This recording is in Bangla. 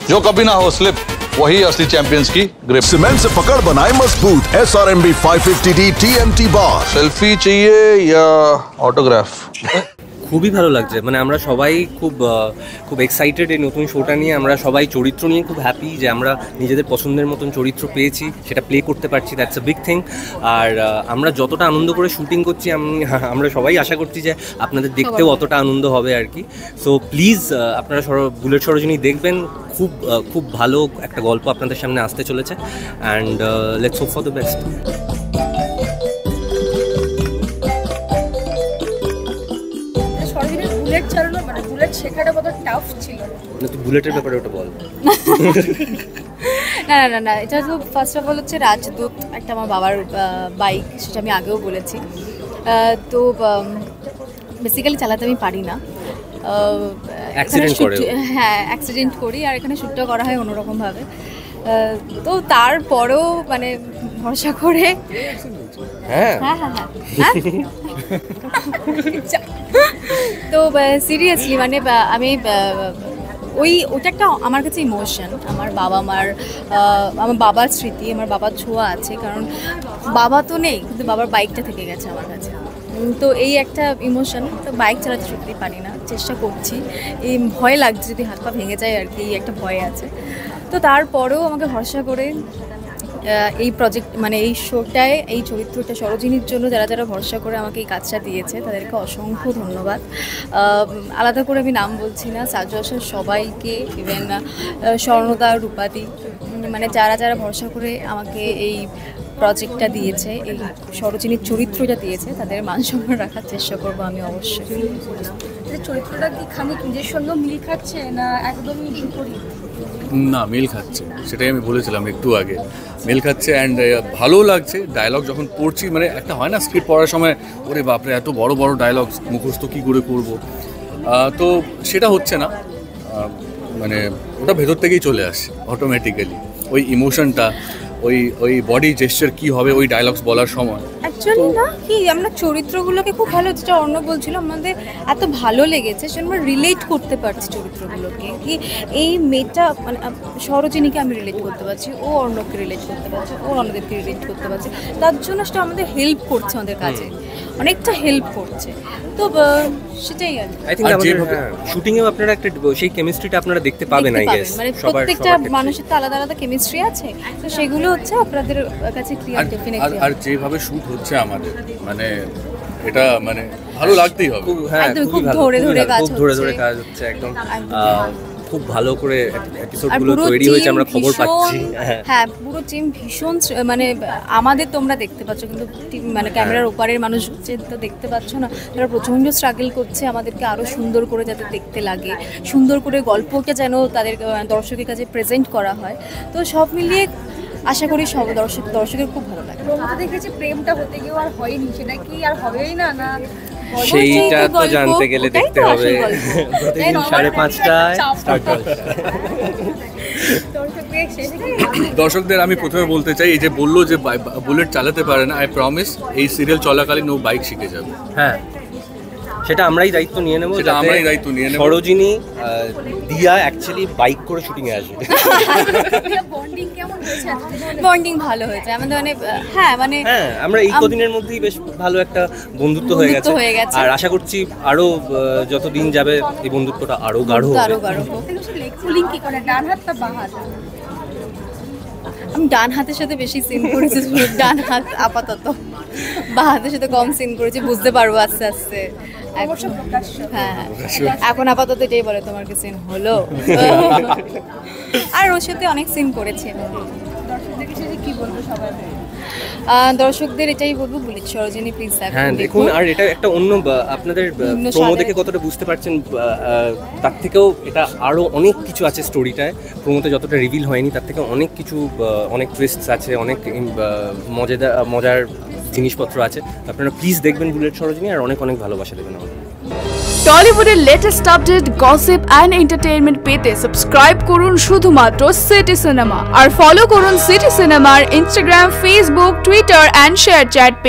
जो कभी ना हो स्लिप, वही असली चैंपियंस की ग्रिप। सीमेंट से पकड़ बनाए मजबूत SRMB 550D TMT बार। सेल्फी चाहिए या ऑटोग्राफ? খুবই ভালো লাগছে, মানে আমরা সবাই খুব এক্সাইটেড এই নতুন শোটা নিয়ে। আমরা সবাই চরিত্র নিয়ে খুব হ্যাপি যে আমরা নিজেদের পছন্দের মতন চরিত্র পেয়েছি, সেটা প্লে করতে পারছি, দ্যাটস আ বিগ থিং। আর আমরা যতটা আনন্দ করে শুটিং করছি, আমরা সবাই আশা করছি যে আপনাদের দেখতেও অতটা আনন্দ হবে আর কি। সো প্লিজ আপনারা বুলেট সরোজিনী দেখবেন, খুব ভালো একটা গল্প আপনাদের সামনে আসতে চলেছে। And let's hope for the best. Bullet চালানো মানে বুলেট শেখাটা কত টাফ ছিল? না, তুই বুলেটের ব্যাপারে ওটা বল। না, এটা তো ফার্স্ট অফ অল হচ্ছে রাজদূত, একটা আমার বাবার বাইক, সেটা আমি আগেও বলেছি। তো বেসিক্যালি চালাতে আমি পারি না, হ্যাঁ অ্যাক্সিডেন্ট করি, আর এখানে শ্যুটটা করা হয় অন্যরকমভাবে। তো তারপরেও মানে ভরসা করে হ্যাঁ তো সিরিয়াসলি মানে আমি ওটা একটা আমার কাছে ইমোশন। আমার বাবার স্মৃতি, আমার বাবার ছোঁয়া আছে, কারণ বাবা তো নেই কিন্তু বাবার বাইকটা থেকে গেছে আমার কাছে। তো এই একটা ইমোশন। তো বাইক চালাতে সত্যি পারি না, চেষ্টা করছি, এই ভয় লাগছে যদি হাত পা ভেঙে যায় আর কি, এই একটা ভয় আছে। তো তারপরেও আমাকে ভরসা করে এই প্রজেক্ট মানে এই শোটায় এই চরিত্রটা সরোজিনীর জন্য যারা ভরসা করে আমাকে এই কাজটা দিয়েছে তাদেরকে অসংখ্য ধন্যবাদ। আলাদা করে আমি নাম বলছি না, সাজু আসার সবাইকে, ইভেন স্বর্ণদা, রূপাদি, মানে যারা ভরসা করে আমাকে এই প্রজেক্টটা দিয়েছে, এই সরোজিনীর চরিত্রটা দিয়েছে, তাদের মান সম্মান রাখার চেষ্টা করবো আমি অবশ্যই। চরিত্রটা কি খানিক নিজের সঙ্গে মিল খাচ্ছে না একদমই বিপরীত? না, মিল খাচ্ছে, সেটাই আমি বলেছিলাম একটু আগে, মিল খাচ্ছে। অ্যান্ড ভালো লাগছে ডায়লগ যখন পড়ছি, মানে একটা হয় না স্ক্রিপ্ট পড়ার সময়, ওরে বাপরে এত বড় বড় ডায়লগ মুখস্থ কী করে করব, তো সেটা হচ্ছে না, মানে ওটা ভেতর থেকেই চলে আসে অটোমেটিক্যালি, ওই ইমোশনটা, ওই বডি জেস্চার কী হবে ওই ডায়লগস বলার সময়। অ্যাকচুয়ালি না কি আমরা চরিত্রগুলোকে খুব ভালো, যেটা অর্ণব বলছিল, আমাদের এত ভালো লেগেছে সেটা আমরা রিলেট করতে পারছি চরিত্রগুলোকে। কি এই মেয়েটা মানে সরোজিনীকে আমি রিলেট করতে পারছি, ও অর্ণবকে রিলেট করতে পারছি, ও অন্যদেরকে রিলেট করতে পারছি, তার জন্য সেটা আমাদের হেল্প করছে, আমাদের কাজে অনেকটা হেল্প করছে। তো সেটাই আর আই থিংক আমাদের শুটিংয়েও আপনারা একটা সেই কেমিস্ট্রিটা আপনারা দেখতে পাবেন, আই গেস মানে প্রত্যেকটা মানুষের তো আলাদা আলাদা কেমিস্ট্রি আছে, তো সেগুলো হচ্ছে আপনাদের কাছে ক্লিয়ার ডেফিনেটলি। আর যেভাবে শুট হচ্ছে আমাদের, মানে এটা মানে ভালো লাগতেই হবে। হ্যাঁ, খুব ধরে কাজ হচ্ছে, একদম খুব ভালো করে এপিসোডগুলো তৈরি হয়েছে, আমরা খবর পাচ্ছি। হ্যাঁ, পুরো টিম ভীষণ, মানে আমাদের তোমরা দেখতে পাচ্ছ, কিন্তু মানে ক্যামেরার ওপারের মানুষ তো দেখতে পাচ্ছ না, তারা প্রচণ্ড স্ট্রাগল করছে আমাদেরকে আরও সুন্দর করে যাতে দেখতে লাগে, সুন্দর করে গল্পকে যেন তাদের দর্শকের কাছে প্রেজেন্ট করা হয়। তো সব মিলিয়ে আশা করি সব দর্শকের খুব ভালো লাগে। আমরা দেখেছি প্রেমটা হতে গিয়েও আর হয়নি, সেটা কি আর হবেই না? না, সেইটা তো জানতে গেলে দেখতে হবে, প্রতিদিন 5:30টায় স্টার্ট হবে। দর্শকদের আমি প্রথমে বলতে চাই, এই যে বললো যে বুলেট চালাতে পারে না, আই প্রমিস এই সিরিয়াল চলাকালীন ও বাইক শিখে যাবে। হ্যাঁ, সেটা আমরাই দায়িত্ব নিয়ে নেবো, সরোজিনী দিয়া অ্যাকচুয়ালি বাইক করে শুটিংয়ে আসবে। বন্ডিং ভালো হয়েছে আমাদের, মানে হ্যাঁ আমরা এই কদিনের মধ্যেই বেশ ভালো একটা বন্ধুত্ব হয়ে গেছে, আর আশা করছি আরো যতদিন যাবে এই বন্ধুত্বটা আরো গাঢ় হবে। আমি ডান হাতের সাথে বেশি সিন করেছি, ডান হাত আপাতত, বা হাতের সাথে কম সিন করেছি, বুঝতে পারবো আস্তে আস্তে। হ্যাঁ, এখন আপাতত এটাই বলে তোমার কি সিন হলো। আর ওর সাথে অনেক সিন করেছে। দর্শকদের এটাই বলবো, বুলেট সরোজিনী প্লিজ দেখুন। আর এটা একটা অন্য, আপনাদের প্রোমো দেখে কতটা বুঝতে পারছেন, তার থেকেও এটা আরও অনেক কিছু আছে স্টোরিটায়। প্রোমোতে যতটা রিভিল হয়নি তার থেকে অনেক কিছু, অনেক টুইস্টস আছে, অনেক মজার জিনিসপত্র আছে। আপনারা প্লিজ দেখবেন বুলেট সরোজিনী, আর অনেক ভালোবাসা দেবেন আমাদের। টলিউডের latest update, gossip and entertainment পেতে সাবস্ক্রাইব করুন শুধুমাত্র সিটি সিনেমা, আর ফলো করুন সিটি সিনেমার Instagram, Facebook, Twitter and share chat.